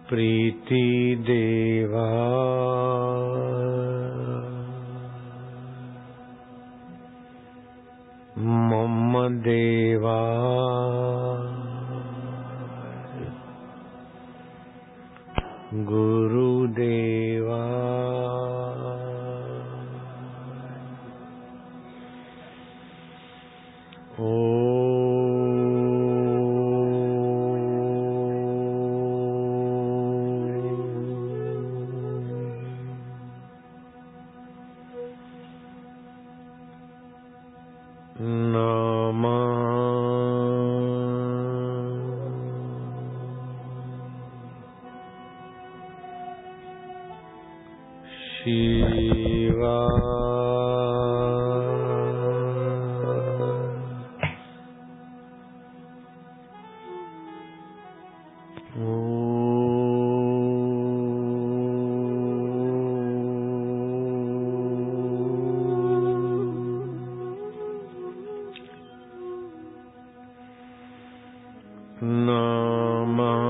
प्रीति देवा मम देवा गुरुदेवा शिवा नमः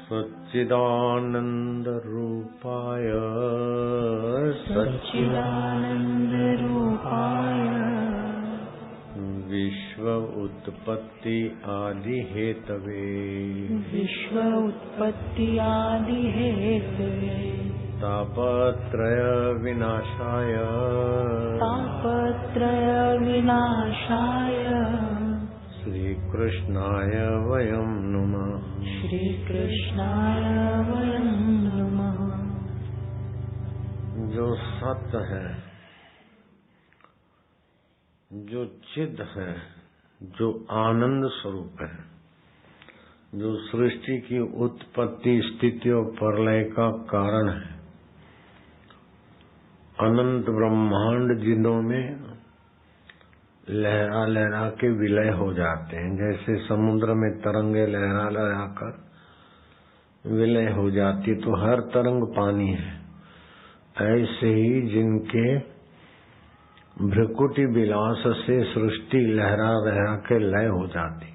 सच्चिदानंद रूपाय विश्व उत्पत्ति आदि हेतवे तापत्रय विनाशाय श्री कृष्णाय वयं नुमः। जो सत्य है, जो चिद है, जो आनंद स्वरूप है, जो सृष्टि की उत्पत्ति स्थिति और प्रलय का कारण है, अनंत ब्रह्मांड जिनों में लहरा लहरा के विलय हो जाते हैं, जैसे समुद्र में तरंगे लहरा लहरा कर विलय हो जाती तो हर तरंग पानी है, ऐसे ही जिनके भ्रकुटी विलास से सृष्टि लहरा लहरा के लय हो जाती,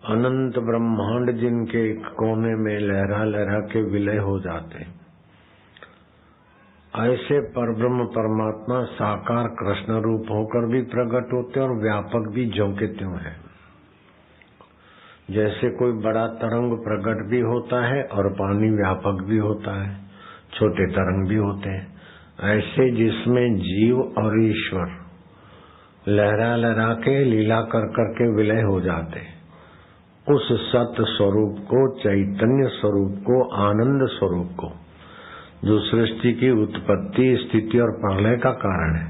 अनंत ब्रह्मांड जिनके कोने में लहरा लहरा के विलय हो जाते, ऐसे परब्रह्म परमात्मा साकार कृष्ण रूप होकर भी प्रकट होते और व्यापक भी ज्यों के त्यों है। जैसे कोई बड़ा तरंग प्रकट भी होता है और पानी व्यापक भी होता है, छोटे तरंग भी होते हैं, ऐसे जिसमें जीव और ईश्वर लहरा लहरा के लीला कर करके विलय हो जाते, उस सत्य स्वरूप को, चैतन्य स्वरूप को, आनंद स्वरूप को, जो सृष्टि की उत्पत्ति स्थिति और प्रलय का कारण है,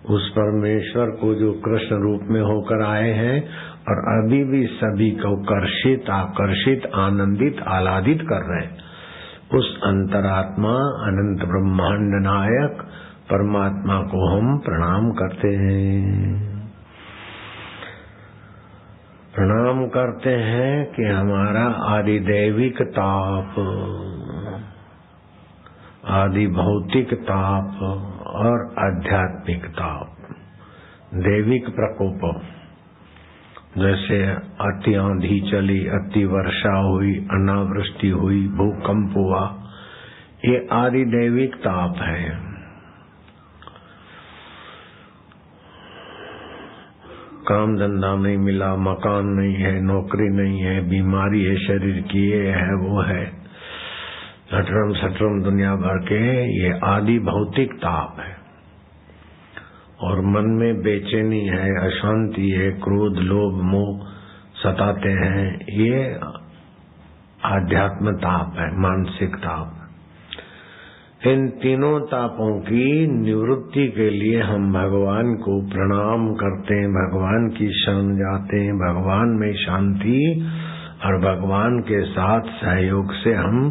उस परमेश्वर को जो कृष्ण रूप में होकर आए हैं और अभी भी सभी को कर्षित, आकर्षित, आनंदित, आह्लादित कर रहे हैं, उस अंतरात्मा अनंत ब्रह्मांड नायक परमात्मा को हम प्रणाम करते हैं। प्रणाम करते हैं कि हमारा आदिदैविक ताप, आदि भौतिक ताप और आध्यात्मिक ताप, दैविक प्रकोप, जैसे अति आंधी चली, अति वर्षा हुई, अनावृष्टि हुई, भूकंप हुआ, ये आदि दैविक ताप है। काम धंधा नहीं मिला, मकान नहीं है, नौकरी नहीं है, बीमारी है शरीर की, ये है वो है, सटरम सटरम दुनिया भर के, ये आदि भौतिक ताप है। और मन में बेचैनी है, अशांति है, क्रोध लोभ मोह सताते हैं, ये आध्यात्म ताप है, मानसिक ताप। इन तीनों तापों की निवृत्ति के लिए हम भगवान को प्रणाम करते हैं, भगवान की शरण जाते हैं, भगवान में शांति और भगवान के साथ सहयोग से हम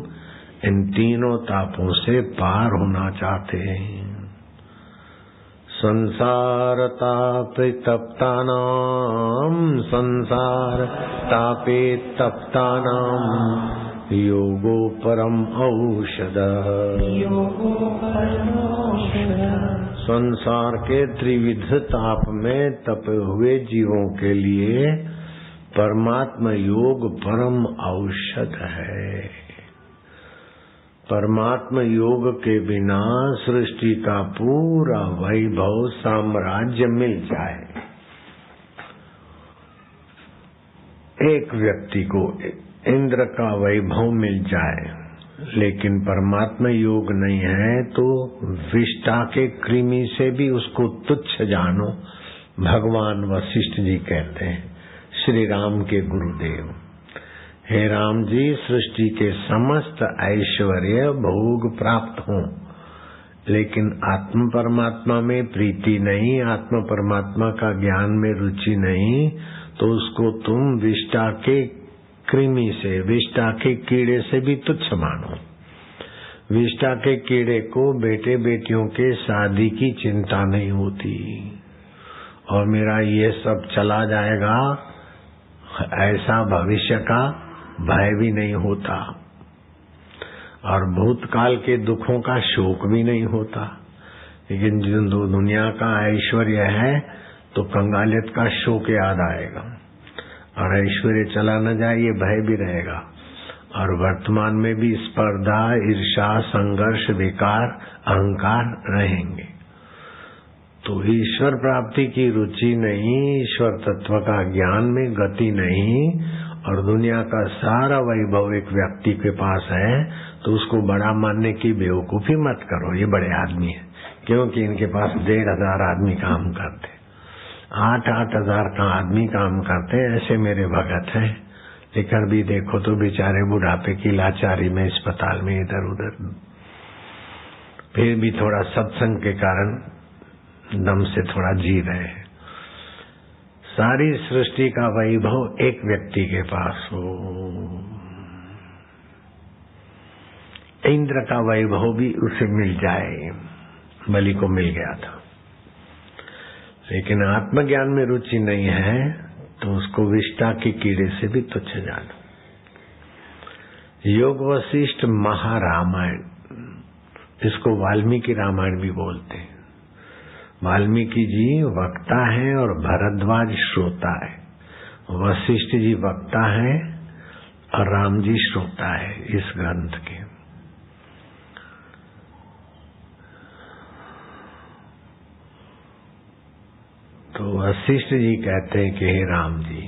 इन तीनों तापों से पार होना चाहते हैं। संसार तापे तप्तानाम, संसार तापे तप्तानाम योगो परम औषधः। संसार के त्रिविध ताप में तपे हुए जीवों के लिए परमात्मा योग परम औषध है। परमात्मा योग के बिना सृष्टि का पूरा वैभव साम्राज्य मिल जाए, एक व्यक्ति को इंद्र का वैभव मिल जाए, लेकिन परमात्मा योग नहीं है तो विष्टा के कृमि से भी उसको तुच्छ जानो, भगवान वशिष्ठ जी कहते हैं, श्री राम के गुरुदेव। हे राम जी, सृष्टि के समस्त ऐश्वर्य भोग प्राप्त हों, लेकिन आत्म परमात्मा में प्रीति नहीं, आत्म परमात्मा का ज्ञान में रुचि नहीं, तो उसको तुम विष्टा के कृमि से, विष्टा के कीड़े से भी तुच्छ मानो। विष्टा के कीड़े को बेटे बेटियों के शादी की चिंता नहीं होती, और मेरा ये सब चला जाएगा ऐसा भविष्य का भय भी नहीं होता और भूतकाल के दुखों का शोक भी नहीं होता। लेकिन जो दुनिया का ऐश्वर्य है तो कंगालियत का शोक याद आएगा और ऐश्वर्य चला न जाए ये भय भी रहेगा। और वर्तमान में भी स्पर्धा, ईर्ष्या, संघर्ष, विकार, अहंकार रहेंगे। तो ईश्वर प्राप्ति की रुचि नहीं, ईश्वर तत्व का ज्ञान में गति नहीं और दुनिया का सारा वैभव एक व्यक्ति के पास है तो उसको बड़ा मानने की बेवकूफी मत करो। ये बड़े आदमी है, क्योंकि इनके पास 1500 आदमी काम करते, 8-8 हजार का आदमी काम करते। ऐसे मेरे भगत हैं, लेकिन भी देखो तो बेचारे बुढ़ापे की लाचारी में अस्पताल में इधर उधर, फिर भी थोड़ा सत्संग के कारण दम से थोड़ा जी रहे हैं। सारी सृष्टि का वैभव एक व्यक्ति के पास हो। इंद्र का वैभव भी उसे मिल जाए, बलि को मिल गया था। लेकिन आत्मज्ञान में रुचि नहीं है तो उसको विष्टा के कीड़े से भी तुच्छ जानो। योग वशिष्ठ महारामायण, इसको वाल्मीकि रामायण भी बोलते हैं। वाल्मीकि जी वक्ता है और भरद्वाज श्रोता है। वशिष्ठ जी वक्ता है और राम जी श्रोता है इस ग्रंथ के। तो वशिष्ठ जी कहते हैं कि हे राम जी,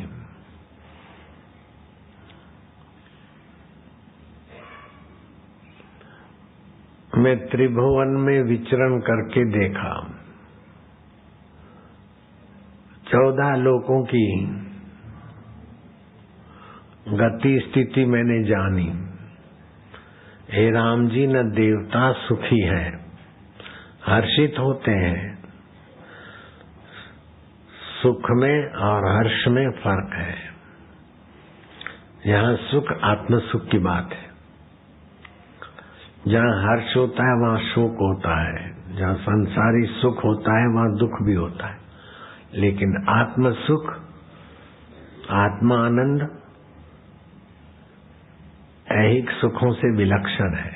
मैं त्रिभुवन में विचरण करके देखा, 14 लोकों की गति स्थिति मैंने जानी। हे राम जी, न देवता सुखी है, हर्षित होते हैं। सुख में और हर्ष में फर्क है। यहाँ सुख आत्म सुख की बात है। जहाँ हर्ष होता है वहाँ शोक होता है, जहाँ संसारी सुख होता है वहाँ दुख भी होता है। लेकिन आत्म सुख, आत्मा आनंद ऐहिक सुखों से विलक्षण है।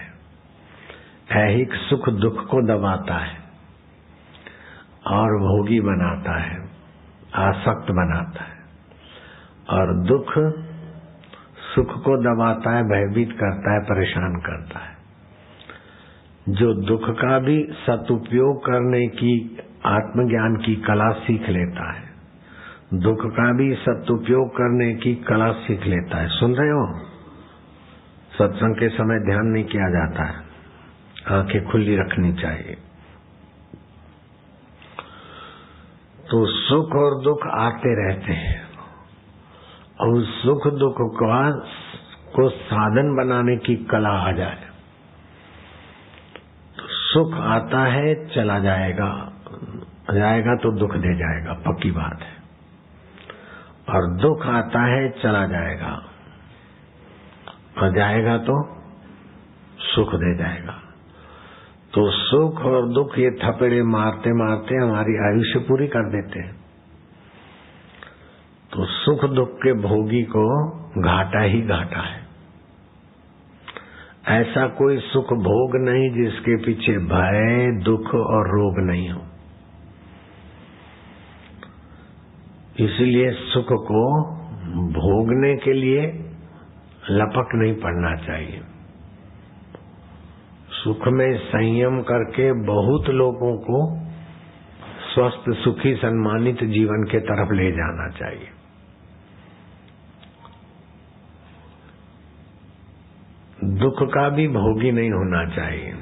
ऐहिक सुख दुख को दबाता है और भोगी बनाता है, आसक्त बनाता है, और दुख सुख को दबाता है, भयभीत करता है, परेशान करता है। जो दुख का भी सदुपयोग करने की आत्मज्ञान की कला सीख लेता है, दुख का भी सदुपयोग करने की कला सीख लेता है। सुन रहे हो? सत्संग के समय ध्यान नहीं किया जाता है, आंखें खुली रखनी चाहिए। तो सुख और दुख आते रहते हैं और सुख दुख को साधन बनाने की कला आ जाए तो सुख आता है चला जाएगा, जाएगा तो दुख दे जाएगा, पक्की बात है। और दुख आता है चला जाएगा और जाएगा तो सुख दे जाएगा। तो सुख और दुख ये थपेड़े मारते मारते हमारी आयुष्य पूरी कर देते हैं। तो सुख दुख के भोगी को घाटा ही घाटा है। ऐसा कोई सुख भोग नहीं जिसके पीछे भय, दुख और रोग नहीं हो। इसलिए सुख को भोगने के लिए लपक नहीं पड़ना चाहिए। सुख में संयम करके बहुत लोगों को स्वस्थ, सुखी, सम्मानित जीवन के तरफ ले जाना चाहिए। दुख का भी भोगी नहीं होना चाहिए।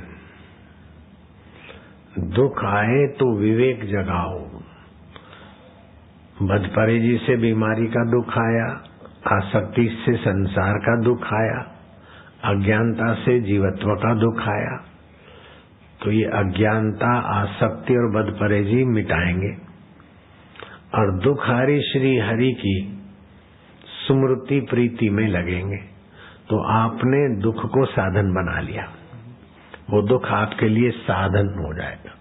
दुख आए तो विवेक जगाओ। बदपरहेजी से बीमारी का दुख आया, आसक्ति से संसार का दुख आया, अज्ञानता से जीवत्व का दुख आया, तो ये अज्ञानता, आसक्ति और बदपरहेजी मिटाएंगे और दुखहारी श्री हरि की स्मृति प्रीति में लगेंगे। तो आपने दुख को साधन बना लिया, वो दुख आपके लिए साधन हो जाएगा।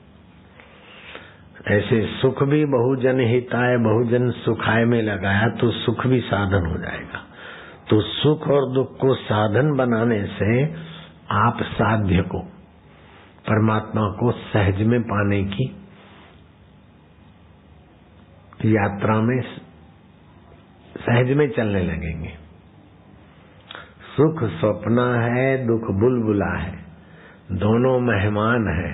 ऐसे सुख भी बहुजन हिताय बहुजन सुखाय में लगाया तो सुख भी साधन हो जाएगा। तो सुख और दुख को साधन बनाने से आप साध्य को, परमात्मा को सहज में पाने की यात्रा में सहज में चलने लगेंगे। सुख स्वप्न है, दुख बुलबुला है, दोनों मेहमान है,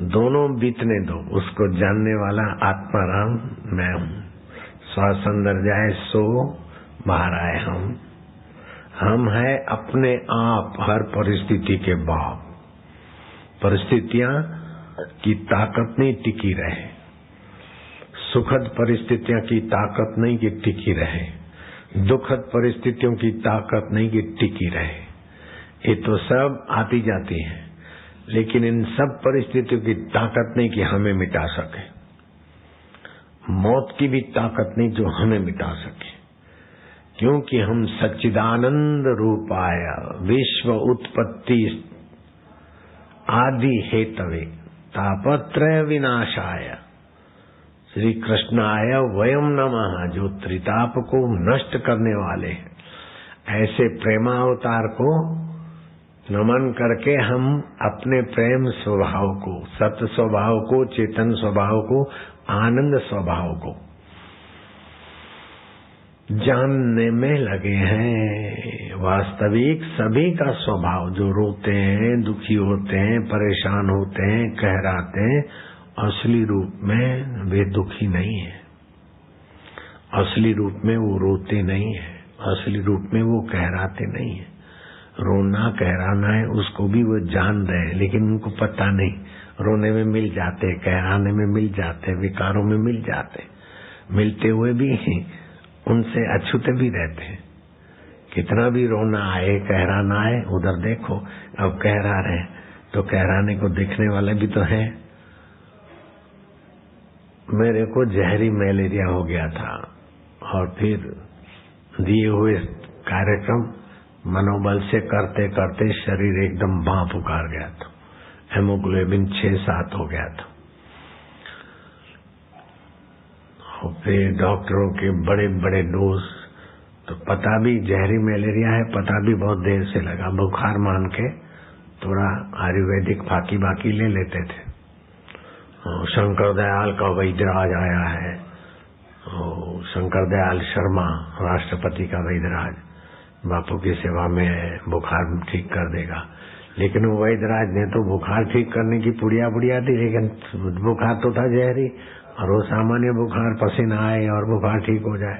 दोनों बीतने दो, उसको जानने वाला आत्माराम मैं हूँ। श्वास अंदर जाए सो बाहर आए हम है अपने आप हर परिस्थिति के बाप। परिस्थितियां की ताकत नहीं टिकी रहे, सुखद परिस्थितियों की ताकत नहीं कि टिकी रहे, दुखद परिस्थितियों की ताकत नहीं कि टिकी रहे। ये तो सब आती जाती है, लेकिन इन सब परिस्थितियों की ताकत नहीं कि हमें मिटा सके। मौत की भी ताकत नहीं जो हमें मिटा सके, क्योंकि हम सच्चिदानंद रूपाय विश्व उत्पत्ति आदि हेतवे तापत्रय विनाशाय श्री कृष्णाय वयम नमः, जो त्रिताप को नष्ट करने वाले हैं। ऐसे प्रेमावतार को नमन करके हम अपने प्रेम स्वभाव को, सत्य स्वभाव को, चेतन स्वभाव को, आनंद स्वभाव को जानने में लगे हैं। वास्तविक सभी का स्वभाव, जो रोते हैं, दुखी होते हैं, परेशान होते हैं, कहराते हैं, असली रूप में वे दुखी नहीं है, असली रूप में वो रोते नहीं है, असली रूप में वो कहराते नहीं है। रोना कहराना है उसको भी वो जान रहे हैं, लेकिन उनको पता नहीं। रोने में मिल जाते, कहराने में मिल जाते, विकारों में मिल जाते, मिलते हुए भी उनसे अछूते भी रहते हैं। कितना भी रोना आए, कहराना आए, उधर देखो, अब कहरा रहे तो कहराने को देखने वाले भी तो है। मेरे को जहरी मलेरिया हो गया था और फिर दिए हुए कार्यक्रम मनोबल से करते करते शरीर एकदम भाप उखाड़ गया था, हेमोग्लोबिन 6-7 हो गया था। और फिर डॉक्टरों के बड़े बड़े डोज, तो पता भी जहरी मलेरिया है, पता भी बहुत देर से लगा। बुखार मान के थोड़ा आयुर्वेदिक फाकी बाकी ले लेते थे। शंकर दयाल का वैद्यराज आया है, शंकर दयाल शर्मा राष्ट्रपति का वैद्यराज, बापू की सेवा में है, बुखार ठीक कर देगा। लेकिन वो वैद्यराज ने तो बुखार ठीक करने की पुड़िया दी, लेकिन बुखार तो था जहरी, और वो सामान्य बुखार, पसीना आए और बुखार ठीक हो जाए।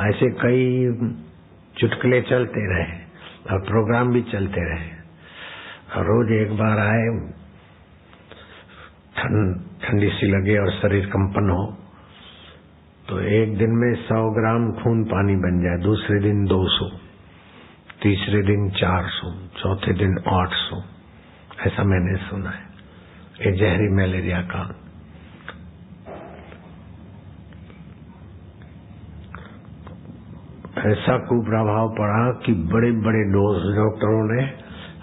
ऐसे कई चुटकुले चलते रहे और प्रोग्राम भी चलते रहे। और रोज एक बार आए, ठंडी सी लगे और शरीर कंपन हो, तो एक दिन में 100 ग्राम खून पानी बन जाए, दूसरे दिन 200, तीसरे दिन 400, चौथे दिन 800। ऐसा मैंने सुना है। ये जहरी मलेरिया का ऐसा कुप्रभाव पड़ा कि बड़े बड़े डोज डॉक्टरों ने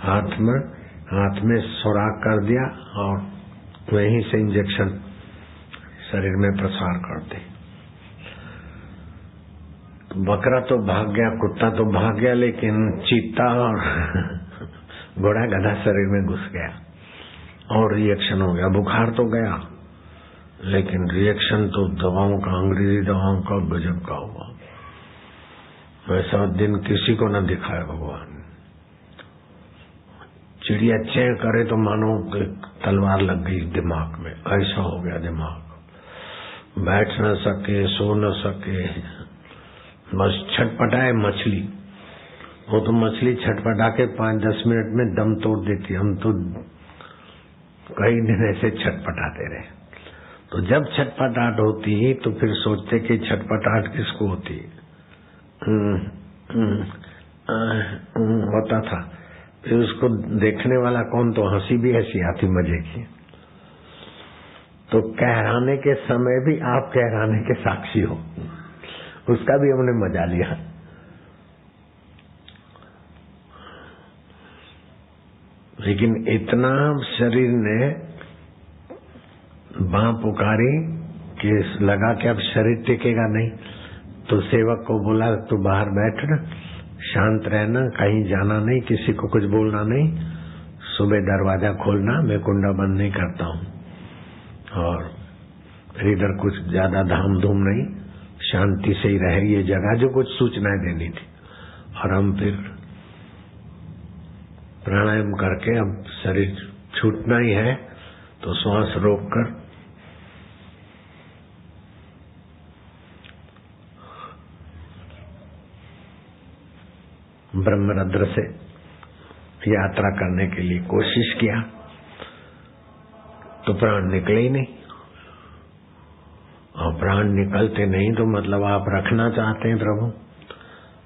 हाथ में सुराख कर दिया और वहीं से इंजेक्शन शरीर में प्रसार कर दी। बकरा तो भाग गया, कुत्ता तो भाग गया, लेकिन चीता और घोड़ा गधा शरीर में घुस गया और रिएक्शन हो गया। बुखार तो गया, लेकिन रिएक्शन तो दवाओं का, अंग्रेजी दवाओं का गजब का हुआ। वैसा दिन किसी को न दिखाया भगवान। चिड़िया चें करे तो मानो तलवार लग गई दिमाग में, ऐसा हो गया दिमाग। बैठ न सके, सो न सके, बस छटपटाए मछली। वो तो मछली छटपटा के 5-10 मिनट में दम तोड़ देती। हम तो कई दिन ऐसे छटपटाते रहे। तो जब छटपटाहट होती तो फिर सोचते कि छटपटाहट किसको होती। होता था, फिर उसको देखने वाला कौन, तो हंसी भी ऐसी आती मजे की। तो कहराने के समय भी आप कहराने के साक्षी हो, उसका भी हमने मजा लिया। लेकिन इतना शरीर ने बाँ पुकारी कि लगा कि अब शरीर टिकेगा नहीं, तो सेवक को बोला तू बाहर बैठ, शांत रहना, कहीं जाना नहीं, किसी को कुछ बोलना नहीं, सुबह दरवाजा खोलना, मैं कुंडा बंद नहीं करता हूँ, और फिर इधर कुछ ज्यादा धाम धूम नहीं, शांति से ही रहे ये जगह, जो कुछ सूचनाएं देनी थी। और हम फिर प्राणायाम करके अब शरीर छूटना ही है तो श्वास रोककर ब्रह्मरंध्र से यात्रा करने के लिए कोशिश किया तो प्राण निकले ही नहीं, और प्राण निकलते नहीं तो मतलब आप रखना चाहते हैं प्रभु,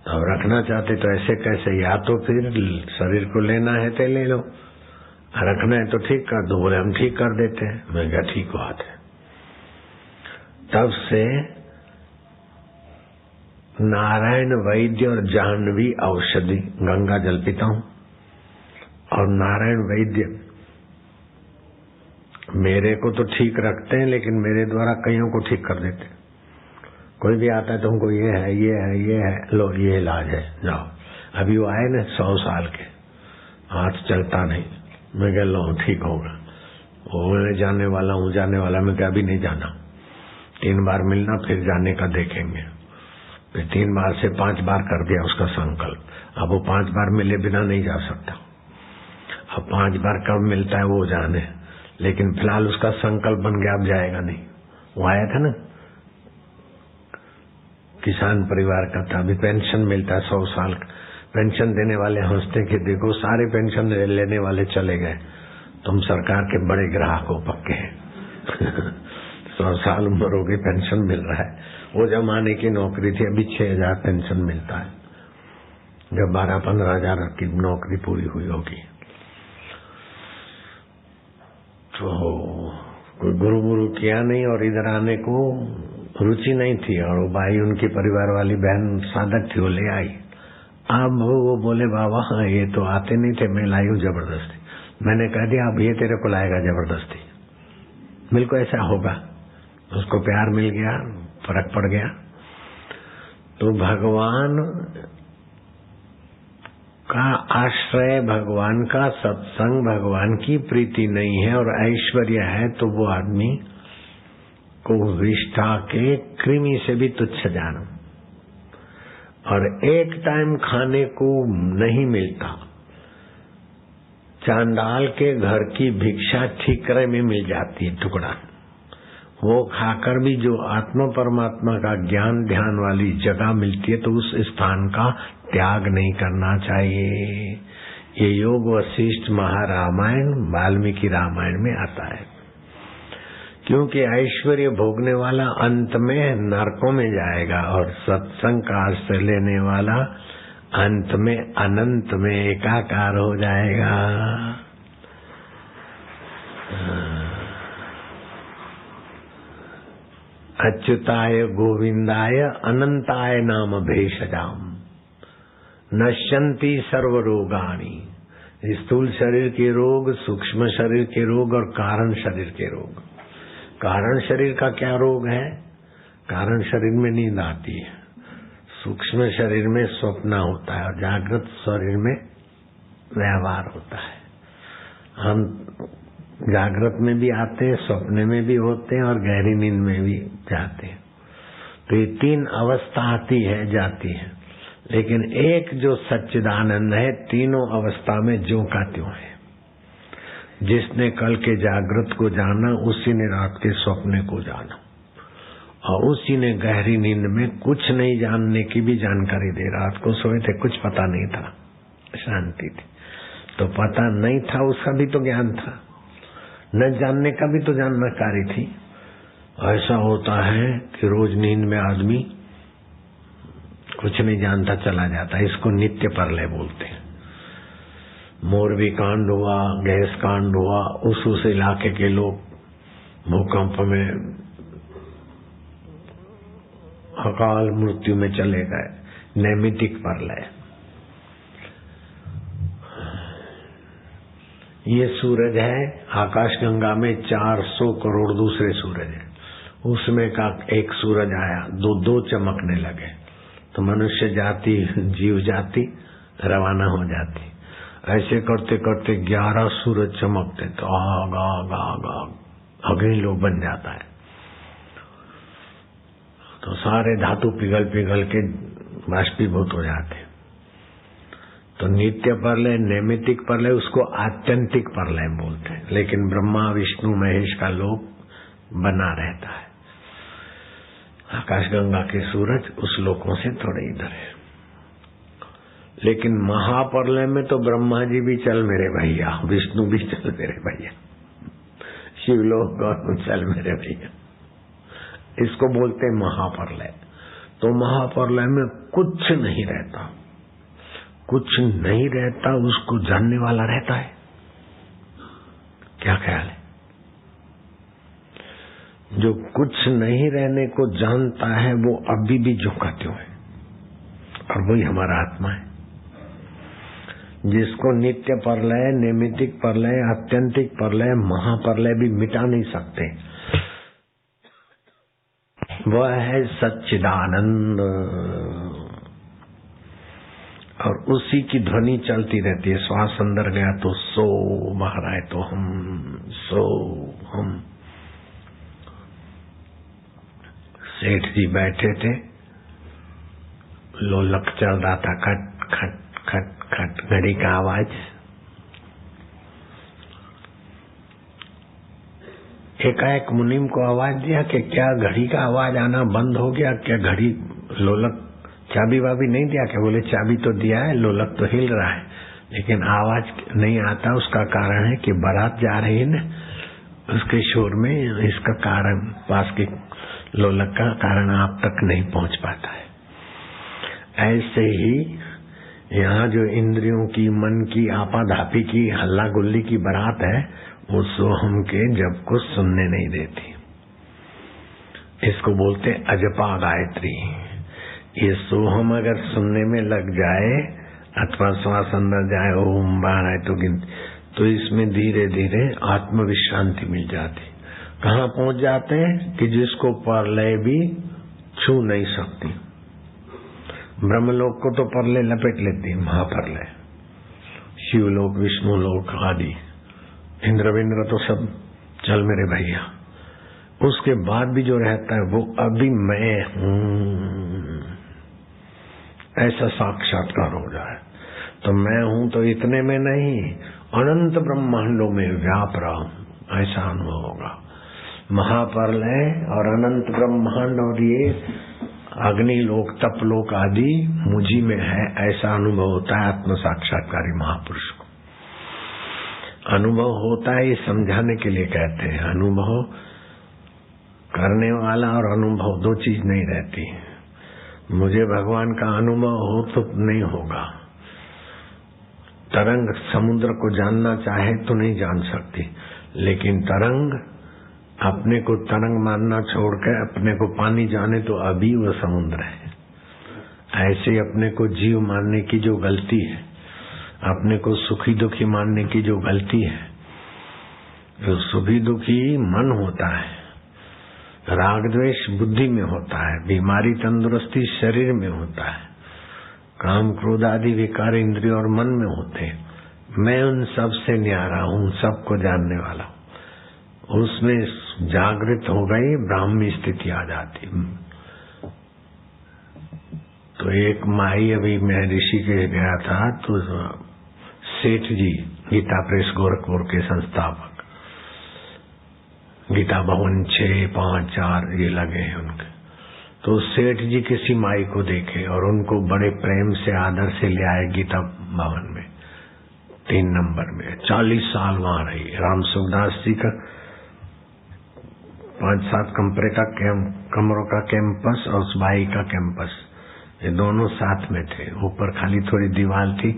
अब रखना चाहते तो ऐसे कैसे, या तो फिर शरीर को लेना है तो ले लो, रखना है तो ठीक कर दो। बोले हम ठीक कर देते हैं। मैं कहा ठीक बात है। तब से नारायण वैद्य और जाह्नवी औषधि गंगा जल पीता हूं, और नारायण वैद्य मेरे को तो ठीक रखते हैं लेकिन मेरे द्वारा कईयों को ठीक कर देते हैं। कोई भी आता है तो हमको ये है ये है ये है, लो ये इलाज है, जाओ। अभी वो आए ना 100 साल के, हाथ चलता नहीं, मैं कह लो ठीक होगा। वो जाने वाला हूँ जाने वाला, मैं कह अभी नहीं जाना, 3 बार मिलना फिर जाने का देखेंगे। फिर 3 बार से 5 बार कर दिया उसका संकल्प। अब वो 5 बार मिले बिना नहीं जा सकता। अब 5 बार कब मिलता है वो जाने, लेकिन फिलहाल उसका संकल्प बन गया, अब जाएगा नहीं। वो आया था ना, किसान परिवार का था, अभी पेंशन मिलता है 100 साल का। पेंशन देने वाले हंसते कि देखो सारे पेंशन लेने वाले चले गए, तुम सरकार के बड़े ग्राहक हो पक्के हैं। 100 साल उम्र हो गई, पेंशन मिल रहा है। वो जमाने की नौकरी थी, अभी 6000 पेंशन मिलता है, जब 12-15 हजार की नौकरी पूरी हुई होगी। तो कोई गुरु किया नहीं, और इधर आने को रुचि नहीं थी, और वो भाई उनकी परिवार वाली बहन साधक थी, वो ले आई। अब वो बोले बाबा हाँ ये तो आते नहीं थे, मैं लाई हूं जबरदस्ती। मैंने कह दिया अब ये तेरे को लाएगा जबरदस्ती, बिल्कुल ऐसा होगा। उसको प्यार मिल गया, फर्क पड़ गया। तो भगवान का आश्रय, भगवान का सत्संग, भगवान की प्रीति नहीं है और ऐश्वर्य है, तो वो आदमी को विष्ठा के कृमि से भी तुच्छ जानो। और एक टाइम खाने को नहीं मिलता, चांडाल के घर की भिक्षा ठीकरे में मिल जाती है टुकड़ा, वो खाकर भी जो आत्मा परमात्मा का ज्ञान ध्यान वाली जगह मिलती है तो उस स्थान का त्याग नहीं करना चाहिए। ये योग वशिष्ठ महारामायण वाल्मीकि रामायण में आता है। क्योंकि ऐश्वर्य भोगने वाला अंत में नरकों में जाएगा, और सत्संग का आश्रय लेने वाला अंत में अनंत में एकाकार हो जाएगा। अच्युताय गोविंदाय अनंताय नाम भेषजाम नश्यन्ति सर्व रोगाणि। स्थूल शरीर के रोग, सूक्ष्म शरीर के रोग और कारण शरीर के रोग। कारण शरीर का क्या रोग है? कारण शरीर में नींद आती है, सूक्ष्म शरीर में स्वप्न होता है, और जागृत शरीर में व्यवहार होता है। हम जागृत में भी आते हैं, स्वप्न में भी होते हैं, और गहरी नींद में भी जाते हैं। तो ये 3 अवस्था आती है जाती है, लेकिन एक जो सच्चिदानंद है तीनों अवस्था में ज्यों का त्यों है। जिसने कल के जागृत को जाना उसी ने रात के स्वप्न को जाना, और उसी ने गहरी नींद में कुछ नहीं जानने की भी जानकारी दे। रात को सोए थे, कुछ पता नहीं था, शांति थी, तो पता नहीं था उसका भी तो ज्ञान था, न जानने का भी तो जानकारी थी। ऐसा होता है कि रोज नींद में आदमी कुछ नहीं जानता चला जाता, इसको नित्य परलय बोलते हैं। मोरबी कांड हुआ, गैस कांड हुआ, उस इलाके के लोग भूकंप में अकाल मृत्यु में चले गए, नैमितिक परलय। ये सूरज है, आकाश गंगा में 400 करोड़ दूसरे सूरज है, उसमें का एक सूरज आया, दो चमकने लगे तो मनुष्य जाति, जीव जाति रवाना हो जाती। ऐसे करते करते 11 सूरज चमकते तो आग आग आग आग अग्नि लोग बन जाता है। तो सारे धातु पिघल पिघल के बाष्पीभूत हो जाते। तो नित्य प्रलय, नैमित्तिक प्रलय, उसको आत्यंतिक प्रलय बोलते हैं। लेकिन ब्रह्मा विष्णु महेश का लोक बना रहता है। आकाशगंगा के सूरज उस लोकों से थोड़े इधर है। लेकिन महाप्रलय में तो ब्रह्मा जी भी चल मेरे भैया, विष्णु भी चल मेरे भैया, शिवलोक गौतम चल मेरे भैया, इसको बोलते हैं महाप्रलय। तो महाप्रलय में कुछ नहीं रहता, कुछ नहीं रहता, उसको जानने वाला रहता है। क्या ख्याल है? जो कुछ नहीं रहने को जानता है वो अभी भी झुका क्यों है? और वही हमारा आत्मा है, जिसको नित्य प्रलय, नैमित्तिक प्रलय, आत्यंतिक प्रलय, महाप्रलय भी मिटा नहीं सकते। वह है सच्चिदानंद, और उसी की ध्वनि चलती रहती है। श्वास अंदर गया तो सो, बाहर आए तो हम, सो हम। सेठ जी बैठे थे, लोलक चल रहा था, खट खट खट खट, घड़ी का आवाज। एकाएक मुनीम को आवाज दिया कि क्या घड़ी का आवाज आना बंद हो गया क्या? घड़ी लोलक चाबी वाबी नहीं दिया क्या? बोले चाबी तो दिया है, लोलक तो हिल रहा है, लेकिन आवाज नहीं आता। उसका कारण है कि बारात जा रही है ना, उसके शोर में इसका कारण, पास के लोलक का कारण आप तक नहीं पहुंच पाता है। ऐसे ही यहाँ जो इंद्रियों की, मन की, आपाधापी की, हल्ला गुल्ली की बारात है, वो सोहम के जब को सुनने नहीं देती। इसको बोलते अजपा गायत्री। ये सोहम अगर सुनने में लग जाए अथवा श्वास अंदर जाए, ओम बाहर आए तो इसमें धीरे धीरे आत्म विश्रांति मिल जाती। कहाँ पहुंच जाते हैं कि जिसको प्रलय भी छू नहीं सकती। ब्रह्मलोक को तो प्रलय लपेट लेती, महाप्रलय, शिवलोक, विष्णुलोक आदि, इंद्र तो सब चल मेरे भैया। उसके बाद भी जो रहता है वो अभी मैं हूँ, ऐसा साक्षात्कार हो जाए। तो मैं हूं तो इतने में नहीं, अनंत ब्रह्मांडों में व्याप रहा हूं, ऐसा अनुभव होगा। महाप्रलय और अनंत ब्रह्मांड और ये अग्निलोक, तपलोक आदि मुझी में है, ऐसा अनुभव होता है आत्म साक्षात्कारी महापुरुष को। अनुभव होता है, ये समझाने के लिए कहते हैं। अनुभव करने वाला और अनुभव दो चीज नहीं रहती। मुझे भगवान का अनुभव हो तो नहीं होगा। तरंग समुद्र को जानना चाहे तो नहीं जान सकती, लेकिन तरंग अपने को तरंग मानना छोड़कर अपने को पानी जाने तो अभी वो समुद्र है। ऐसे अपने को जीव मानने की जो गलती है, अपने को सुखी दुखी मानने की जो गलती है, जो सुखी दुखी मन होता है, राग द्वेष बुद्धि में होता है, बीमारी तंदुरुस्ती शरीर में होता है, काम क्रोध आदि विकार इंद्रिय और मन में होते हैं। मैं उन सब से न्यारा हूँ, सबको जानने वाला हूँ। उसमें जागृत हो गई, ब्राह्मी स्थिति आ जाती। तो एक माई, अभी मैं ऋषिकेश गया था तो सेठ जी, गीता प्रेस गोरखपुर के संस्थापक, गीता भवन 6, 5, 4 ये लगे हैं उनके। तो सेठ जी किसी माई को देखे और उनको बड़े प्रेम से आदर से ले आए गीता भवन में 3 नंबर में। 40 साल वहां रही। राम सुखदास जी का 5-7 कमरों का कैंपस और उस बाई का कैंपस, ये दोनों साथ में थे। ऊपर खाली थोड़ी दीवार थी।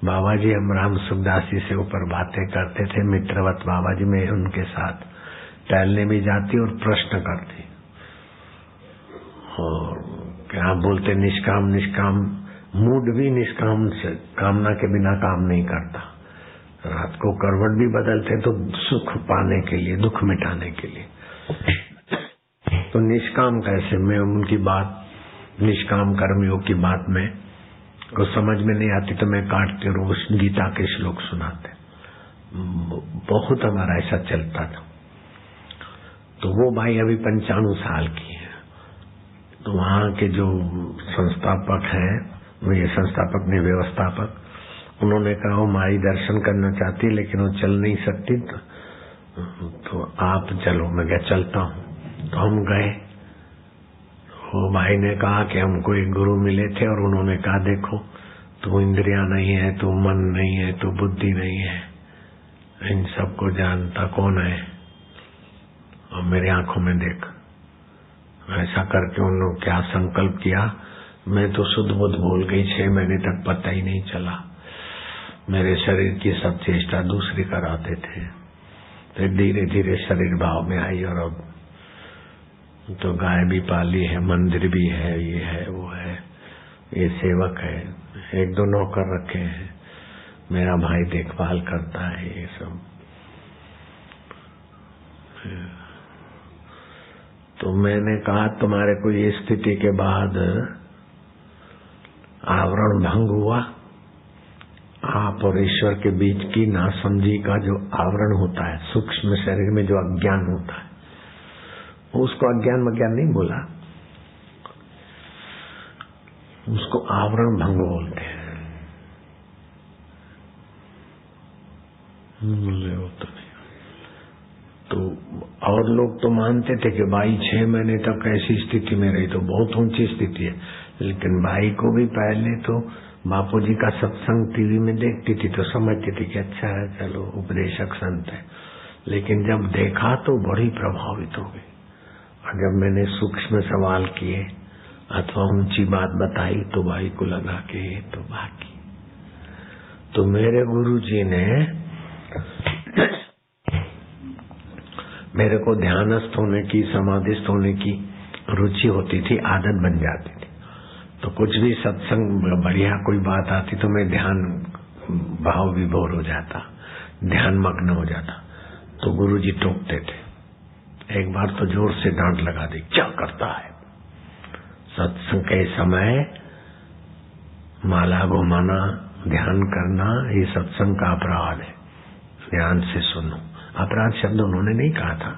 बाबा जी, हम राम सुखदास जी से ऊपर बातें करते थे, मित्रवत बाबा जी में उनके साथ टहलने भी जाती और प्रश्न करती। और क्या बोलते, निष्काम निष्काम, मूड भी निष्काम से, कामना के बिना काम नहीं करता। रात को करवट भी बदलते तो सुख पाने के लिए, दुख मिटाने के लिए। तो निष्काम कैसे? मैं उनकी बात, निष्काम कर्मियों की बात में को समझ में नहीं आती तो मैं काटते रोज गीता के श्लोक सुनाते। बहुत हमारा ऐसा चलता था। तो वो भाई अभी 95 साल की है। तो वहाँ के जो संस्थापक हैं, ये संस्थापक नहीं व्यवस्थापक, उन्होंने कहा वो हमारी दर्शन करना चाहती है लेकिन वो चल नहीं सकती, तो आप चलो। मैं क्या चलता हूँ। तो हम गए। वो भाई ने कहा कि हमको एक गुरु मिले थे और उन्होंने कहा देखो तू इंद्रियां नहीं है, तू मन नहीं है, तू बुद्धि नहीं है, इन सबको जानता कौन है? और मेरी आंखों में देख। ऐसा करके उन्होंने क्या संकल्प किया, मैं तो शुद्ध बुद्ध भूल गई। 6 महीने तक पता ही नहीं चला। मेरे शरीर की सब चेष्टा दूसरी कराते थे। फिर धीरे धीरे शरीर भाव में आई और अब तो गाय भी पाली है, मंदिर भी है, ये है वो है, ये सेवक है, 1-2 नौकर रखे हैं, मेरा भाई देखभाल करता है, ये सब। तो मैंने कहा तुम्हारे को ये स्थिति के बाद आवरण भंग हुआ। आप और ईश्वर के बीच की नासमझी का जो आवरण होता है, सूक्ष्म शरीर में जो अज्ञान होता है, उसको अज्ञान मज्ञान नहीं बोला, उसको आवरण भंग बोलते हैं। तो और लोग तो मानते थे कि भाई 6 महीने तक ऐसी स्थिति में रही तो बहुत ऊंची स्थिति है। लेकिन भाई को भी पहले तो बापूजी का सत्संग टीवी में देखती थी तो समझती थी कि अच्छा है, चलो उपदेशक संत है। लेकिन जब देखा तो बड़ी प्रभावित हो गई। और जब मैंने सूक्ष्म सवाल किए अथवा ऊंची बात बताई तो भाई को लगा कि ये तो बाकी। तो मेरे गुरुजी ने मेरे को ध्यानस्थ होने की, समाधिस्थ होने की रुचि होती थी, आदत बन जाती थी। तो कुछ भी सत्संग बढ़िया कोई बात आती तो मैं ध्यान भाव विभोर हो जाता, ध्यान मग्न हो जाता। तो गुरुजी टोकते थे। एक बार तो जोर से डांट लगा दी, क्या करता है? सत्संग के समय माला घुमाना, ध्यान करना, ये सत्संग का अपराध है, ध्यान से सुनो। अपराध शब्द उन्होंने नहीं कहा था,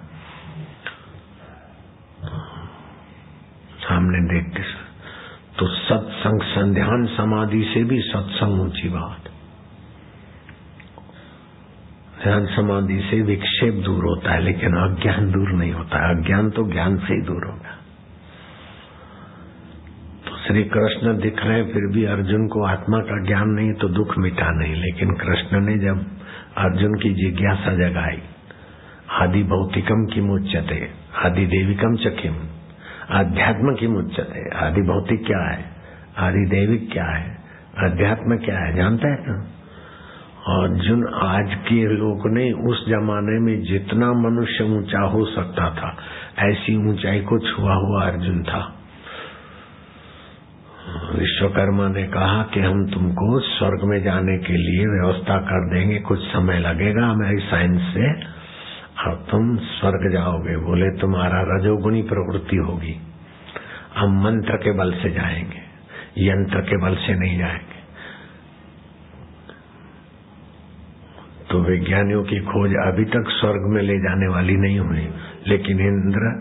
सामने देखते। तो सत्संग, संध्यान समाधि से भी सत्संग ऊंची बात। ध्यान समाधि से विक्षेप दूर होता है लेकिन अज्ञान दूर नहीं होता है। अज्ञान तो ज्ञान से ही दूर होगा। तो श्री कृष्ण दिख रहे फिर भी अर्जुन को आत्मा का ज्ञान नहीं तो दुख मिटा नहीं। लेकिन कृष्ण ने जब अर्जुन की जिज्ञासा जगाई, आदि भौतिकम की मुच्यते आदि देविकम च किम, अध्यात्म की मुच्यते। आदि भौतिक क्या है, आदि देविक क्या है, अध्यात्म क्या है, जानता है ना? अर्जुन, आज के लोग ने उस जमाने में जितना मनुष्य ऊंचा हो सकता था ऐसी ऊंचाई को छुआ हुआ अर्जुन था। विश्वकर्मा ने कहा कि हम तुमको स्वर्ग में जाने के लिए व्यवस्था कर देंगे, कुछ समय लगेगा हमारी साइंस से, और तुम स्वर्ग जाओगे। बोले तुम्हारा रजोगुणी प्रवृत्ति होगी, हम मंत्र के बल से जाएंगे, यंत्र के बल से नहीं जाएंगे। तो वैज्ञानिकों की खोज अभी तक स्वर्ग में ले जाने वाली नहीं हुई। लेकिन इंद्र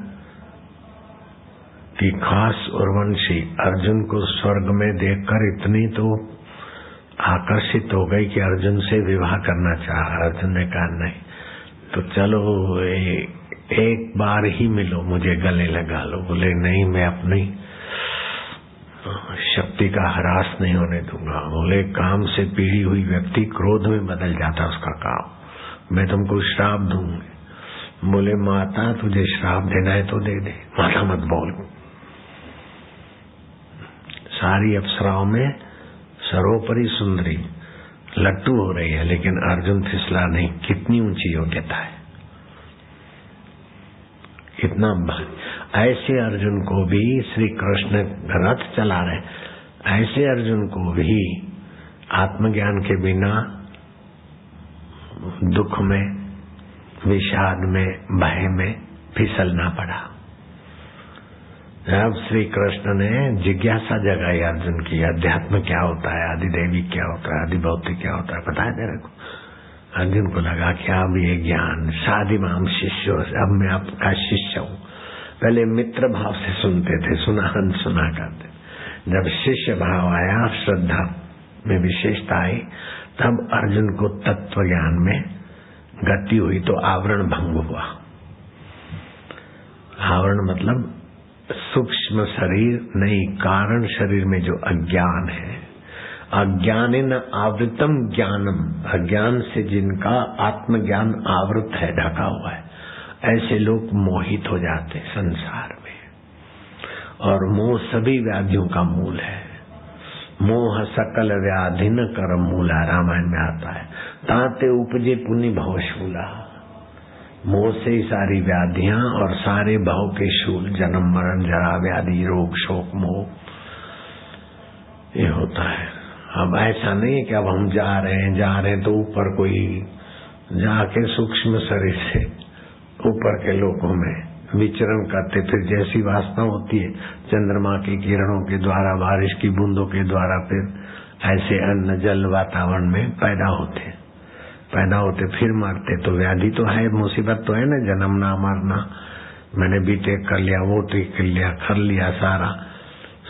की खास उर्वशी अर्जुन को स्वर्ग में देखकर इतनी तो आकर्षित हो गई कि अर्जुन से विवाह करना चाहा। अर्जुन ने कहा नहीं, तो चलो एक बार ही मिलो, मुझे गले लगा लो। बोले नहीं, मैं अपनी शक्ति का ह्रास नहीं होने दूंगा। बोले काम से पीड़ी हुई व्यक्ति क्रोध में बदल जाता उसका काम, मैं तुमको श्राप दूंगी। बोले माता तुझे श्राप देना है तो दे दे, माता मत बोल। सारी अप्सराओं में सर्वोपरि सुंदरी लट्टू हो रही है लेकिन अर्जुन फिसला नहीं। कितनी ऊंची योग्यता है, कितना। ऐसे अर्जुन को भी श्री कृष्ण रथ चला रहे, ऐसे अर्जुन को भी आत्मज्ञान के बिना दुख में, विषाद में, भय में फिसलना पड़ा। अब श्री कृष्ण ने जिज्ञासा जगाई अर्जुन की, अध्यात्म क्या होता है, आदिदेवी क्या होता है, आदिभौतिक क्या होता है, पता है तेरे को? अर्जुन को लगा कि अब ये ज्ञान, साधिमाम शिष्यो, अब मैं आपका शिष्य हूँ। पहले मित्र भाव से सुनते थे, सुना करते। जब शिष्य भाव आया, श्रद्धा में विशेषता आई, तब अर्जुन को तत्व ज्ञान में गति हुई तो आवरण भंग हुआ। आवरण मतलब सूक्ष्म शरीर नहीं, कारण शरीर में जो अज्ञान है, अज्ञानेन आवृतम ज्ञानम, अज्ञान से जिनका आत्मज्ञान आवृत है, ढका हुआ है, ऐसे लोग मोहित हो जाते संसार में। और मोह सभी व्याधियों का मूल है। मोह सकल व्याधि न कर मूला, रामायण में आता है। ताते उपजे पुनि भवशूला, मोह से ही सारी व्याधियां और सारे भव के शूल, जन्म मरण जरा व्याधि रोग शोक मोह, ये होता है। अब ऐसा नहीं है कि अब हम जा रहे हैं तो ऊपर कोई जाके सूक्ष्म शरीर से ऊपर के लोगों में विचरण करते, फिर जैसी वासना होती है चंद्रमा की किरणों के द्वारा, बारिश की बूंदों के द्वारा, फिर ऐसे अन्न जल वातावरण में पैदा होते फिर मरते। तो व्याधि तो है, मुसीबत तो है ना, जन्मना मरना। मैंने बीटेक कर लिया, वो ठीक कर लिया,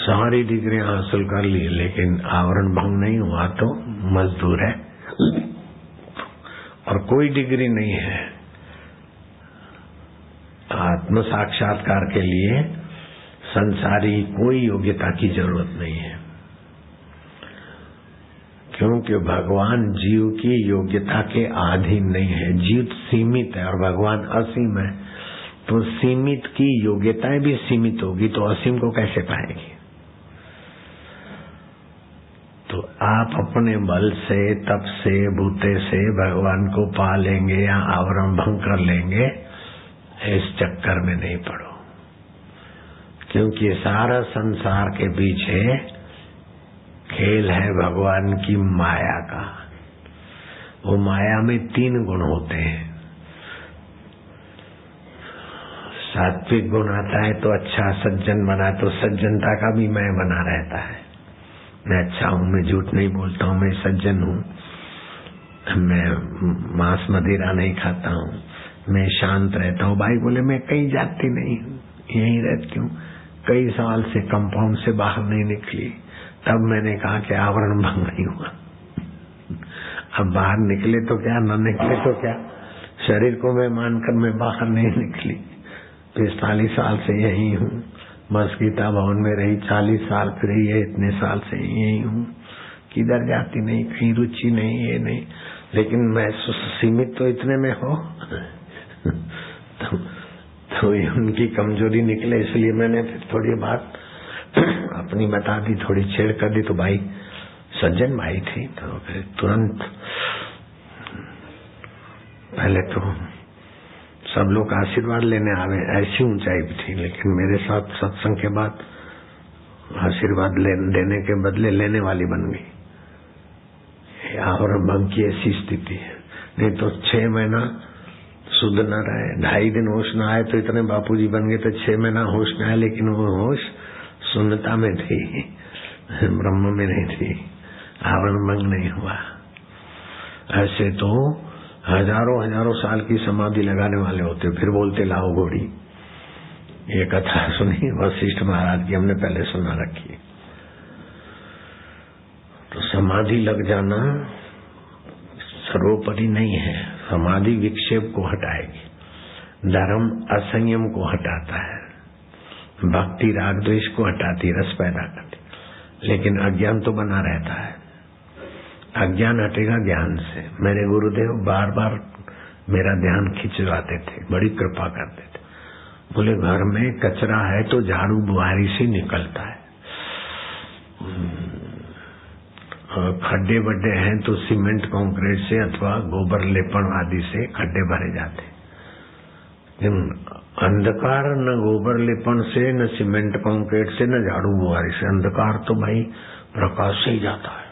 सारी डिग्रियां हासिल कर ली, लेकिन आवरण भंग नहीं हुआ तो मजदूर है। और कोई डिग्री नहीं है आत्म साक्षात्कार के लिए, संसारी कोई योग्यता की जरूरत नहीं है, क्योंकि भगवान जीव की योग्यता के अधीन नहीं है। जीव सीमित है और भगवान असीम है, तो सीमित की योग्यताएं भी सीमित होगी तो असीम को कैसे पाएगी? तो आप अपने बल से, तप से, बूते से भगवान को पा लेंगे या आवरण भंग कर लेंगे, इस चक्कर में नहीं पड़ो। क्योंकि सारा संसार के पीछे खेल है भगवान की माया का। वो माया में 3 गुण होते हैं। सात्विक गुण आता है तो अच्छा सज्जन बना, तो सज्जनता का भी मैं बना रहता है। मैं अच्छा हूँ, मैं झूठ नहीं बोलता हूँ, मैं सज्जन हूँ, मैं मांस मदिरा नहीं खाता हूँ, मैं शांत रहता हूँ। भाई बोले मैं कहीं जाती नहीं हूँ, यहीं रहती हूँ, कई साल से कंपाउंड से बाहर नहीं निकली। तब मैंने कहा कि आवरण भंग नहीं हुआ। अब बाहर निकले तो क्या, न निकले तो क्या, शरीर को मैं मानकर मैं बाहर नहीं निकली। 45 साल से यही हूँ, बस गीता भवन में रही 40 साल, फिर ये इतने साल से यही हूँ, किधर जाती नहीं, कहीं रुचि नहीं, ये नहीं। लेकिन मैं सीमित तो इतने में हो तो ये उनकी कमजोरी निकले, इसलिए मैंने फिर थोड़ी बात अपनी बता दी, थोड़ी छेड़ कर दी। तो भाई सज्जन भाई थी, तो फिर तुरंत पहले तो सब लोग आशीर्वाद लेने आवे, ऐसी ऊंचाई भी थी। लेकिन मेरे साथ सत्संग के बाद आशीर्वाद देने के बदले लेने वाली बन गई। और भंग की ऐसी स्थिति है। नहीं तो 6 महीना शुद्ध न रहे, 2.5 दिन होश न आए तो इतने बापूजी बन गए, तो 6 महीना होश न आए, लेकिन वो होश शून्यता में थी, ब्रह्म में नहीं थी, आवरण भंग नहीं हुआ। ऐसे तो हजारों साल की समाधि लगाने वाले होते, फिर बोलते लाओ घोड़ी। ये कथा सुनी वशिष्ठ महाराज की, हमने पहले सुना रखी। तो समाधि लग जाना सर्वोपरि नहीं है, समाधि विक्षेप को हटाएगी, धर्म असंयम को हटाता है, भक्ति राग द्वेष को हटाती, रस पैदा करती, लेकिन अज्ञान तो बना रहता है। अज्ञान हटेगा ज्ञान से। मेरे गुरुदेव बार बार मेरा ध्यान खिंचवाते थे, बड़ी कृपा करते थे। बोले घर में कचरा है तो झाड़ू बुहारी से निकलता है, खड्डे बड्डे हैं तो सीमेंट कंक्रीट से अथवा गोबर लेपन आदि से खड्डे भरे जाते। अंधकार न गोबर लेपन से, न सीमेंट कंक्रीट से, न झाड़ू बुहारी से। अंधकार तो भाई प्रकाश से ही जाता है।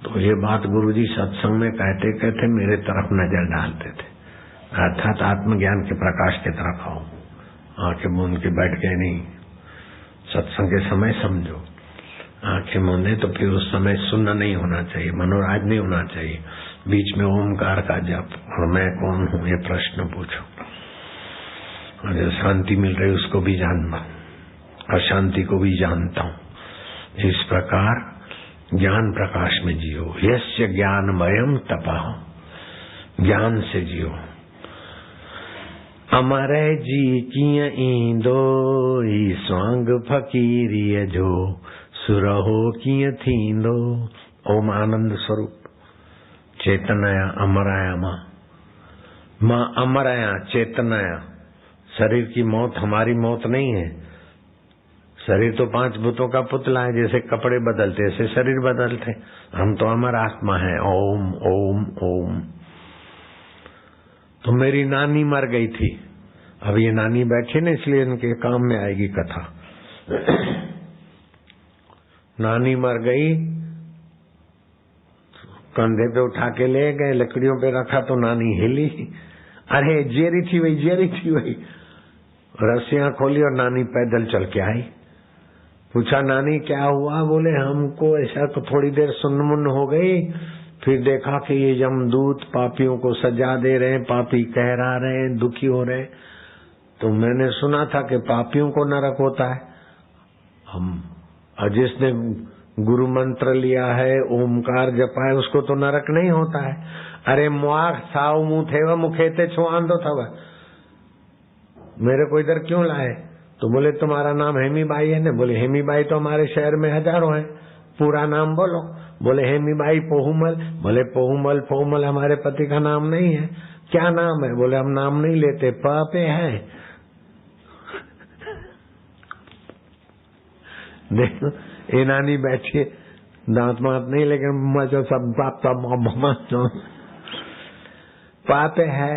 तो ये बात गुरुजी सत्संग में कहते कहते मेरे तरफ नजर डालते थे, अर्थात आत्मज्ञान के प्रकाश की तरफ आओ। आंखें मूंद के बैठ गए नहीं, सत्संग के समय समझो। आंखें मूंदे तो फिर उस समय सुनना नहीं होना चाहिए, मनोराज नहीं होना चाहिए। बीच में ओमकार का जप और मैं कौन हूं ये प्रश्न पूछो, और जो शांति मिल रही उसको भी जानना, अशांति को भी जानता हूं। इस प्रकार ज्ञान प्रकाश में जियो। यस्य ज्ञानमयम तपः, ज्ञान से जियो। अमरे जी किय ईंदो स्वांग फकीरिय जो सुरहो किय थींदो। ओम आनंद स्वरूप चेतनया अमराया माँ अमराया चेतनया। शरीर की मौत हमारी मौत नहीं है। शरीर तो 5 भूतों का पुतला है, जैसे कपड़े बदलते ऐसे शरीर बदलते। हम तो अमर आत्मा है। ओम ओम ओम। तो मेरी नानी मर गई थी, अब ये नानी बैठी ना, इसलिए इनके काम में आएगी कथा। नानी मर गई, कंधे पे उठा के ले गए, लकड़ियों पे रखा तो नानी हिली। अरे जेरी थी वही, जेरी थी वही। रस्सियां खोली और नानी पैदल चल के आई। पूछा नानी क्या हुआ? बोले हमको ऐसा तो थोड़ी देर सुन्न-मुन्न हो गई, फिर देखा कि ये यमदूत पापियों को सजा दे रहे हैं, पापी कहरा रहे हैं, दुखी हो रहे हैं। तो मैंने सुना था कि पापियों को नरक होता है। हम जिसने गुरु मंत्र लिया है, ओमकार जपा है, उसको तो नरक नहीं होता है। अरे मुआ साव मुंह थे वह मुखेते छो आंदो था वह, मेरे को इधर क्यों लाए? तो बोले तुम्हारा नाम हेमी बाई है ना? बोले हेमी बाई तो हमारे शहर में हजारों है, पूरा नाम बोलो। बोले हेमी बाई पोहुमल। बोले पोहुमल पोहुमल हमारे पति का नाम नहीं है। क्या नाम है? बोले हम नाम नहीं लेते, प पे है। देखो ये नानी बैठी, दांत मात नहीं, लेकिन मजा सब पापे है।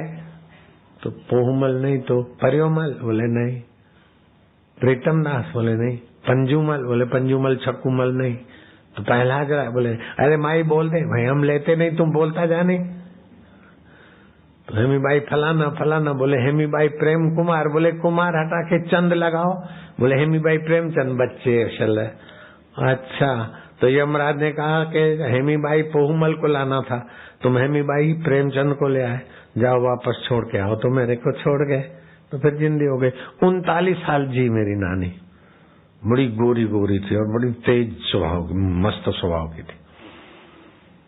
तो पोहुमल नहीं तो परियोमल? बोले नहीं। प्रीतम दास? बोले नहीं। पंजूमल? बोले पंजूमल छक्कूमल नहीं। तो पहला जरा बोले अरे माई बोल दे भाई, हम लेते नहीं, तुम बोलता जाने। तो हेमी बाई फलाना फलाना। बोले हेमी बाई प्रेम कुमार। बोले कुमार हटा के चंद लगाओ। बोले हेमी बाई प्रेमचंद बच्चे असल। अच्छा, तो यमराज ने कहा कि हेमी बाई पोहुमल को लाना था, तुम हेमी बाई प्रेमचंद को ले आए, जाओ वापस छोड़ के आओ। तो मेरे को छोड़ गए, तो फिर जिंदी हो गई। 39 साल जी मेरी नानी। बड़ी गोरी गोरी थी और बड़ी तेज स्वभाव की, मस्त स्वभाव की थी।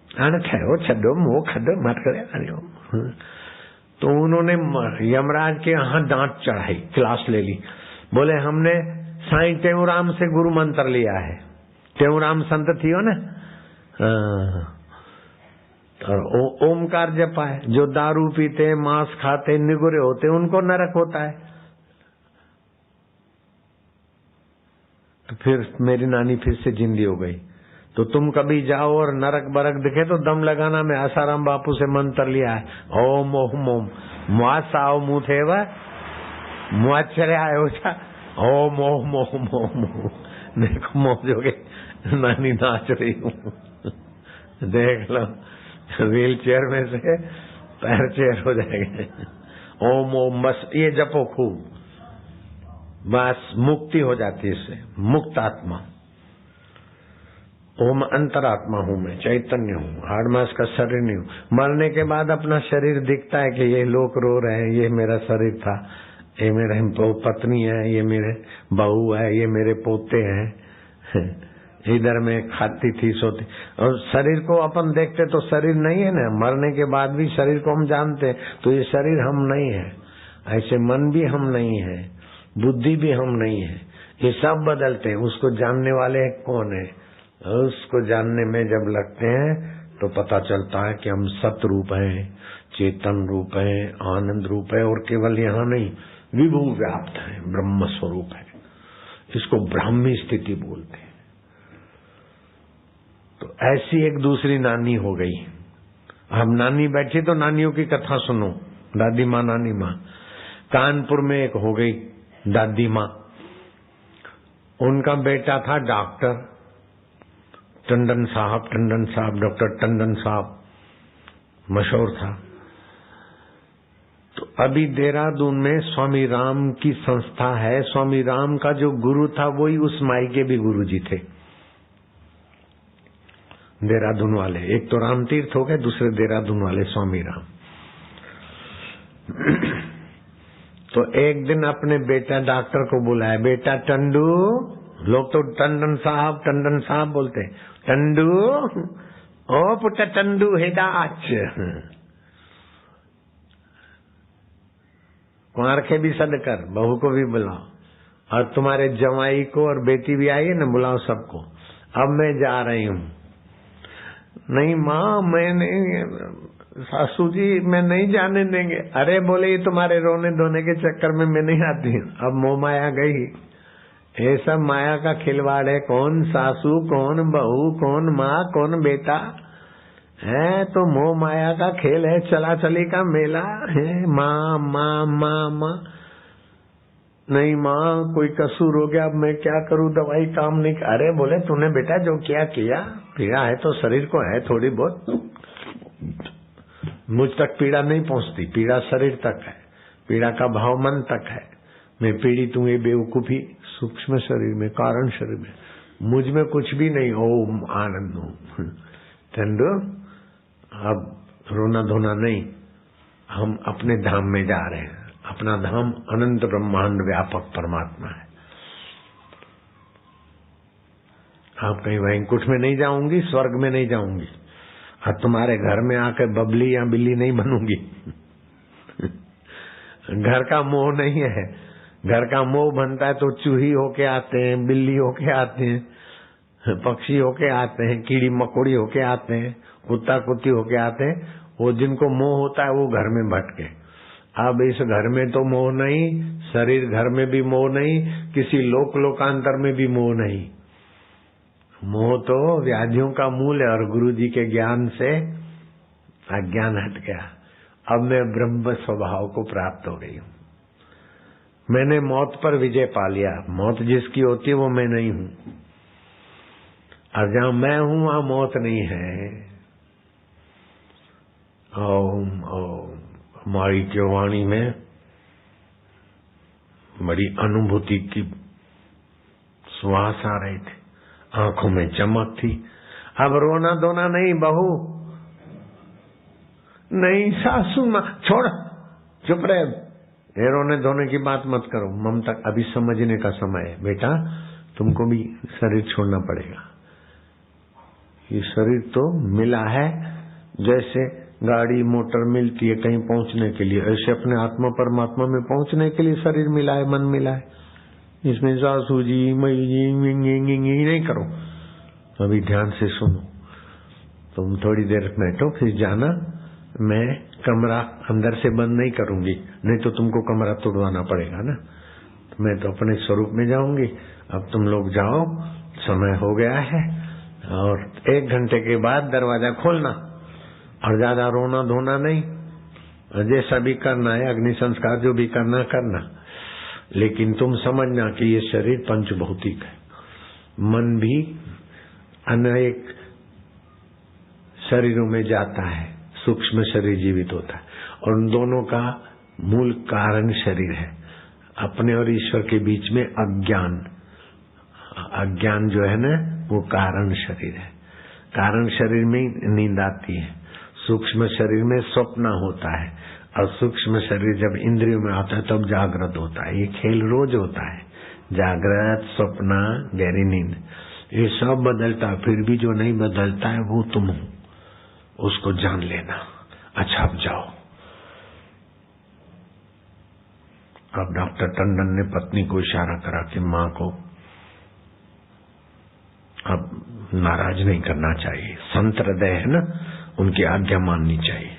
छो मोह खडो मत करे। तो उन्होंने यमराज के यहाँ डांट चढ़ाई, क्लास ले ली। बोले हमने साईं टेऊराम से गुरु मंत्र लिया है। टेऊराम संत थी हो ना, और ओमकार जपा है। जो दारू पीते, मांस खाते, निगुरे होते, उनको नरक होता है। तो फिर मेरी नानी फिर से जिंदी हो गई। तो तुम कभी जाओ और नरक बरक दिखे तो दम लगाना, मैं आसाराम बापू से मंत्र लिया है, ओम ओम ओम। मुआ साव मुंह थे वह मुआचरे आयो था, ओम ओम ओम ओम। देखो मौजोगे, नानी नाच रही हूँ। देख लो, व्हील चेयर में से पैर चेयर हो जाएंगे। ओम ओम बस ये जपो खूब, बस मुक्ति हो जाती है इससे। मुक्त आत्मा। ओम अंतरात्मा हूँ मैं, चैतन्य हूँ, हाड़ मास का शरीर नहीं हूँ। मरने के बाद अपना शरीर दिखता है कि ये लोग रो रहे हैं, ये मेरा शरीर था, ये मेरे पत्नी है, ये मेरे बहू है, ये मेरे पोते हैं। इधर में खाती थी सोती, और शरीर को अपन देखते तो शरीर नहीं है ना। मरने के बाद भी शरीर को हम जानते हैं, तो ये शरीर हम नहीं है। ऐसे मन भी हम नहीं है, बुद्धि भी हम नहीं है, ये सब बदलते हैं। उसको जानने वाले कौन है? उसको जानने में जब लगते हैं तो पता चलता है कि हम सत रूप हैं, चेतन रूप हैं, आनंद रूप है, और केवल यहाँ नहीं, विभू व्याप्त है, ब्रह्म स्वरूप है। इसको ब्राह्मी स्थिति बोलते हैं। तो ऐसी एक दूसरी नानी हो गई। अब नानी बैठी तो नानियों की कथा सुनो। दादी माँ, नानी माँ। कानपुर में एक हो गई दादी माँ, उनका बेटा था डॉक्टर, टंडन साहब, डॉक्टर टंडन साहब मशहूर था। तो अभी देहरादून में स्वामी राम की संस्था है। स्वामी राम का जो गुरु था वही उस माई के भी गुरु जी थे, देहरादून वाले। एक तो राम तीर्थ हो गए, दूसरे देहरादून वाले स्वामी राम। तो एक दिन अपने बेटा डॉक्टर को बुलाया, बेटा टंडू, लोग तो टंडन साहब बोलते, टंडू, ओ पुट्टा टंडू हेदाच, कुंवर के भी सद कर, बहू को भी बुलाओ, और तुम्हारे जवाई को और बेटी भी आई है ना, बुलाओ सबको। अब मैं जा रही हूँ। नहीं माँ, मैं नहीं, सासू जी मैं नहीं जाने देंगे। अरे बोले ये तुम्हारे रोने धोने के चक्कर में मैं नहीं आती। अब मोह माया गई। ये सब माया का खिलवाड़ है। कौन सासू, कौन बहू, कौन माँ, कौन बेटा है, तो मोह माया का खेल है, चला चली का मेला है। माँ माँ माँ माँ, नहीं माँ कोई कसूर हो गया, अब मैं क्या करूँ, दवाई काम नहीं। अरे बोले तूने बेटा जो किया किया, पीड़ा है तो शरीर को है थोड़ी बहुत, मुझ तक पीड़ा नहीं पहुँचती, पीड़ा शरीर तक है, पीड़ा का भाव मन तक है। मैं पीड़ित हूँ, ये बेवकूफी सूक्ष्म शरीर में, कारण शरीर में, मुझ में कुछ भी नहीं। ओम आनंद हूँ। ठंडो, अब रोना धोना नहीं, हम अपने धाम में जा रहे हैं। अपना धाम अनंत ब्रह्मांड व्यापक परमात्मा है। आप कहीं वैकुंठ में नहीं जाऊंगी, स्वर्ग में नहीं जाऊंगी, और तुम्हारे घर में आके बबली या बिल्ली नहीं बनूंगी। घर का मोह नहीं है। घर का मोह बनता है तो चूही होके आते हैं, बिल्ली होके आते हैं, पक्षी होके आते हैं, कीड़ी मकोड़ी होके आते हैं, कुत्ता कुत्ती होके आते हैं। वो जिनको मोह होता है वो घर में भटके। अब इस घर में तो मोह नहीं, शरीर घर में भी मोह नहीं, किसी लोकांतर में भी मोह नहीं। मोह तो व्याधियों का मूल है, और गुरु जी के ज्ञान से अज्ञान हट गया। अब मैं ब्रह्म स्वभाव को प्राप्त हो गई हूँ। मैंने मौत पर विजय पा लिया। मौत जिसकी होती है वो मैं नहीं हूँ, और जहाँ मैं हूँ वहाँ मौत नहीं है। ओम ओम। हमारी जो वाणी में बड़ी अनुभूति की सुवास आ रही थी, आंखों में चमक थी। अब रोना धोना नहीं, बहू नहीं, सासू माँ, छोड़, चुप रहे, ये रोने धोने की बात मत करो। ममता अभी समझने का समय है। बेटा तुमको भी शरीर छोड़ना पड़ेगा। ये शरीर तो मिला है, जैसे गाड़ी मोटर मिलती है कहीं पहुंचने के लिए, ऐसे अपने आत्मा परमात्मा में पहुंचने के लिए शरीर मिला है, मन मिला है। इसमें सासू जी मई जी नहीं करो। अभी ध्यान से सुनो। तुम थोड़ी देर बैठो, फिर जाना। मैं कमरा अंदर से बंद नहीं करूंगी, नहीं तो तुमको कमरा तोड़वाना पड़ेगा ना। तो मैं तो अपने स्वरूप में जाऊंगी। अब तुम लोग जाओ, समय हो गया है, और 1 घंटे के बाद दरवाजा खोलना, और ज्यादा रोना धोना नहीं। जैसा भी करना है, अग्नि संस्कार जो भी करना, लेकिन तुम समझना कि ये शरीर पंचभौतिक है। मन भी अनेक शरीरों में जाता है, सूक्ष्म शरीर जीवित होता है, और उन दोनों का मूल कारण शरीर है। अपने और ईश्वर के बीच में अज्ञान जो है ना, वो कारण शरीर है। कारण शरीर में नींद आती है, सूक्ष्म शरीर में स्वप्न होता है, और सूक्ष्म शरीर जब इंद्रियों में आता है तब जागृत होता है। ये खेल रोज होता है, जागृत, स्वप्न, गहरी नींद, ये सब बदलता है। फिर भी जो नहीं बदलता है वो तुम हो, उसको जान लेना। अच्छा अब जाओ। अब डॉक्टर टंडन ने पत्नी को इशारा करा कि माँ को अब नाराज नहीं करना चाहिए। संत हृदय है ना, उनकी आज्ञा माननी चाहिए,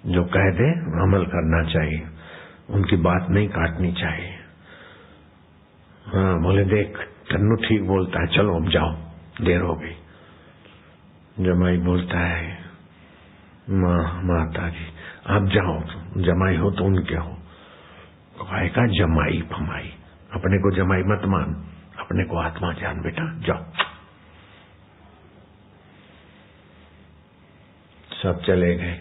जो कह दे अमल करना चाहिए, उनकी बात नहीं काटनी चाहिए। हाँ बोले, देख तन्नू ठीक बोलता है, चलो अब जाओ, देर हो गई। जमाई बोलता है, माता जी आप जाओ, जमाई हो तो उनके हो। भाई का जमाई फमाई, अपने को जमाई मत मान, अपने को आत्मा जान बेटा, जाओ। सब चले गए।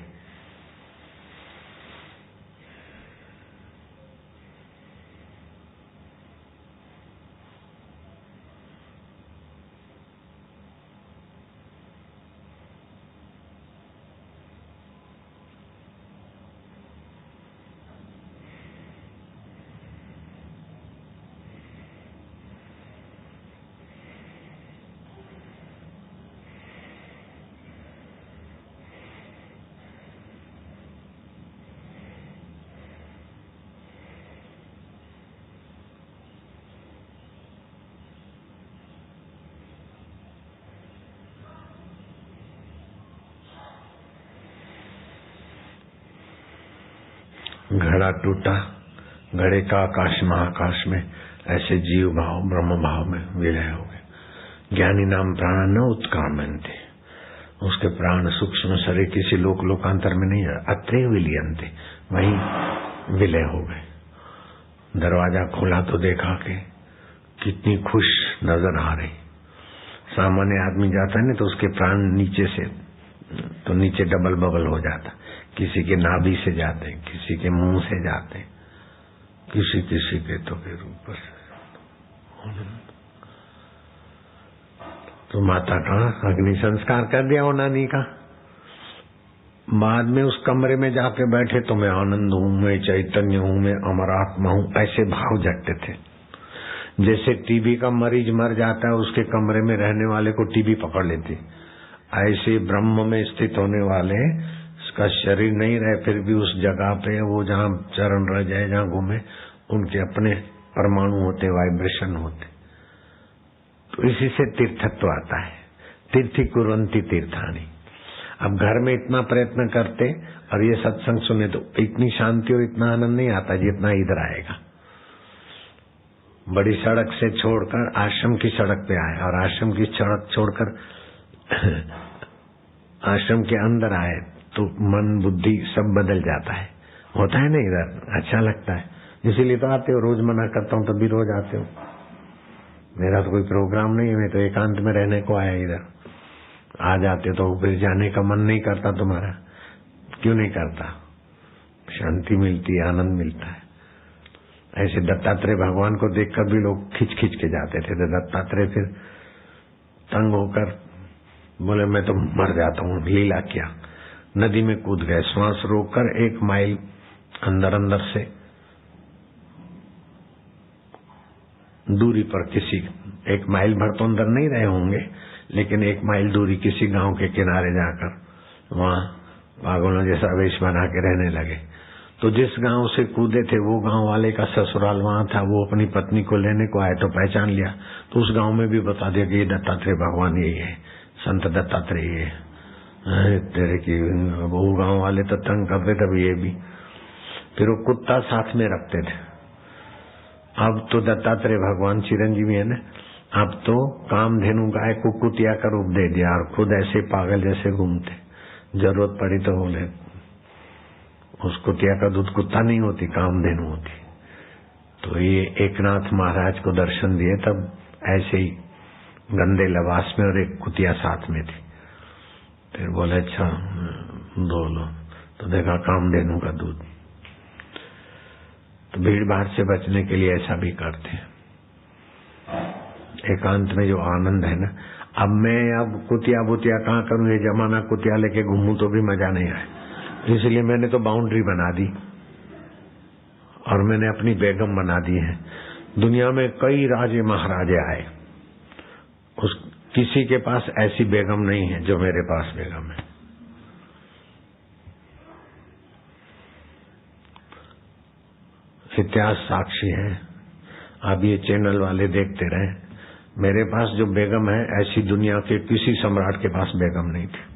घड़ा टूटा, घड़े का आकाश महाकाश में, ऐसे जीव भाव ब्रह्म भाव में विलय हो गए। ज्ञानी नाम प्राण न उत्क्रामन्ते, उसके प्राण सूक्ष्म शरीर किसी लोकांतर में नहीं, अत्रे विलियंते, वहीं विलय हो गए। दरवाजा खोला तो देखा कि कितनी खुश नजर आ रही। सामान्य आदमी जाता है ना तो उसके प्राण नीचे से तो नीचे डबल बबल हो जाता, किसी के नाभि से जाते, किसी के मुंह से जाते, किसी के तो फिर ऊपर से। तो माता का अग्नि संस्कार कर दिया वो नानी का। बाद में उस कमरे में जाके बैठे तो मैं आनंद हूं, मैं चैतन्य हूं, मैं अमरात्मा हूं, ऐसे भाव जगते थे। जैसे टीबी का मरीज मर जाता है, उसके कमरे में रहने वाले को टीबी पकड़ लेती, ऐसे ब्रह्म में स्थित होने वाले उसका शरीर नहीं रहे फिर भी उस जगह पे वो जहाँ चरण रह जाए, जहाँ घूमे, उनके अपने परमाणु होते, वाइब्रेशन होते। तो इसी से तीर्थत्व आता है। तीर्थी कुर्वन्ति तीर्थानी। अब घर में इतना प्रयत्न करते और ये सत्संग सुने तो इतनी शांति और इतना आनंद नहीं आता जितना इधर आएगा। बड़ी सड़क से छोड़कर आश्रम की सड़क पे आए और आश्रम की सड़क छोड़कर आश्रम के अंदर आए तो मन बुद्धि सब बदल जाता है। होता है ना इधर, अच्छा लगता है, इसीलिए तो आते हो। रोज मना करता हूँ तब भी रोज आते हो। मेरा तो कोई प्रोग्राम नहीं है, मैं तो एकांत में रहने को आया इधर। आ जाते तो फिर जाने का मन नहीं करता तुम्हारा? क्यों नहीं करता? शांति मिलती है, आनंद मिलता है। ऐसे दत्तात्रेय भगवान को देखकर भी लोग खिंच खिंच के जाते थे, तो दत्तात्रेय फिर तंग होकर बोले मैं तो मर जाता हूँ। लीला किया, नदी में कूद गए, श्वास रोककर 1 माइल अंदर से दूरी पर, किसी 1 माइल भर तो अंदर नहीं रहे होंगे, लेकिन 1 माइल दूरी किसी गांव के किनारे जाकर वहां पागलों जैसा वेश बना के रहने लगे। तो जिस गांव से कूदे थे वो गांव वाले का ससुराल वहां था। वो अपनी पत्नी को लेने को आए तो पहचान लिया, तो उस गांव में भी बता दिया कि ये दत्तात्रेय भगवान यही है, संत दत्तात्रेय है। तेरे की वो गांव वाले तो तंग करते थे, ये भी। फिर वो कुत्ता साथ में रखते थे। अब तो दत्तात्रेय भगवान चिरंजीवी है ना, अब तो कामधेनु गाय को कुतिया का रूप दे दिया और खुद ऐसे पागल जैसे घूमते। जरूरत पड़ी तो बोले उस कुतिया का दूध कुत्ता नहीं होती, कामधेनु होती। तो ये एकनाथ महाराज को दर्शन दिए तब ऐसे ही गंदे लिबास में और एक कुतिया साथ में थी। फिर बोले अच्छा बोलो, तो देखा कामधेनु का दूध। तो भीड़ भाड़ से बचने के लिए ऐसा भी करते हैं। एकांत में जो आनंद है ना, अब कुतिया बुतिया कहाँ करूं, ये जमाना कुतिया लेके घूमूं तो भी मजा नहीं आए। इसलिए मैंने तो बाउंड्री बना दी और मैंने अपनी बेगम बना दी है। दुनिया में कई राजे महाराजे आए, किसी के पास ऐसी बेगम नहीं है जो मेरे पास बेगम है। इतिहास साक्षी है। अब ये चैनल वाले देखते रहे, मेरे पास जो बेगम है ऐसी दुनिया के किसी सम्राट के पास बेगम नहीं थी।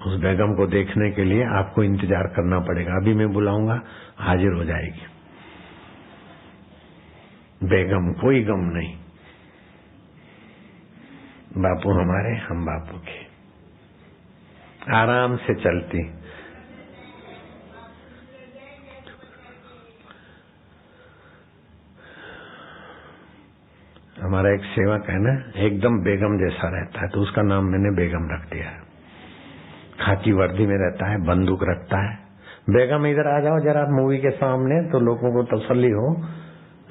उस बेगम को देखने के लिए आपको इंतजार करना पड़ेगा। अभी मैं बुलाऊंगा, हाजिर हो जाएगी बेगम, कोई गम नहीं। बापू हमारे, हम बापू के, आराम से चलती। हमारा एक सेवक है ना, एकदम बेगम जैसा रहता है, तो उसका नाम मैंने बेगम रख दिया है। खाकी वर्दी में रहता है, बंदूक रखता है। बेगम इधर आ जाओ जरा मूवी के सामने, तो लोगों को तसल्ली हो।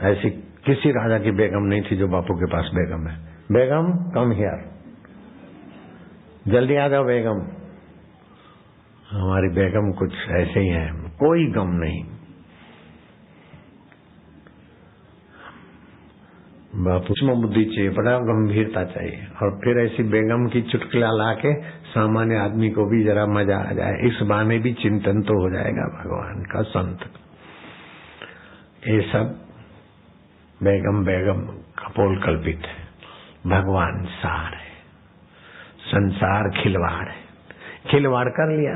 ऐसी किसी राजा की बेगम नहीं थी जो बापू के पास बेगम है। बेगम कम हियर, जल्दी आ जाओ बेगम। हमारी बेगम कुछ ऐसे ही है, कोई गम नहीं। बापू में बुद्धि चाहिए, बड़ा गंभीरता चाहिए। और फिर ऐसी बेगम की चुटकिला लाके सामान्य आदमी को भी जरा मजा आ जाए, इस बहाने भी चिंतन तो हो जाएगा भगवान का, संत। ये सब बेगम बेगम कपोल कल्पित है, भगवान सार है, संसार खिलवाड़ है। खिलवाड़ कर लिया,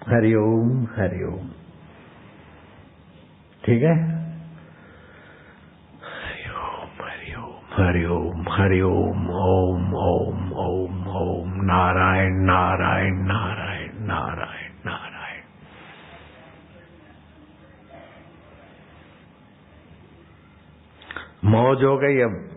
हरिओम हरिओम, ठीक है। हरिओम हरिओम, ओम ओम ओम ओम, नारायण नारायण नारायण नारायण नारायण। मौज हो गई अब।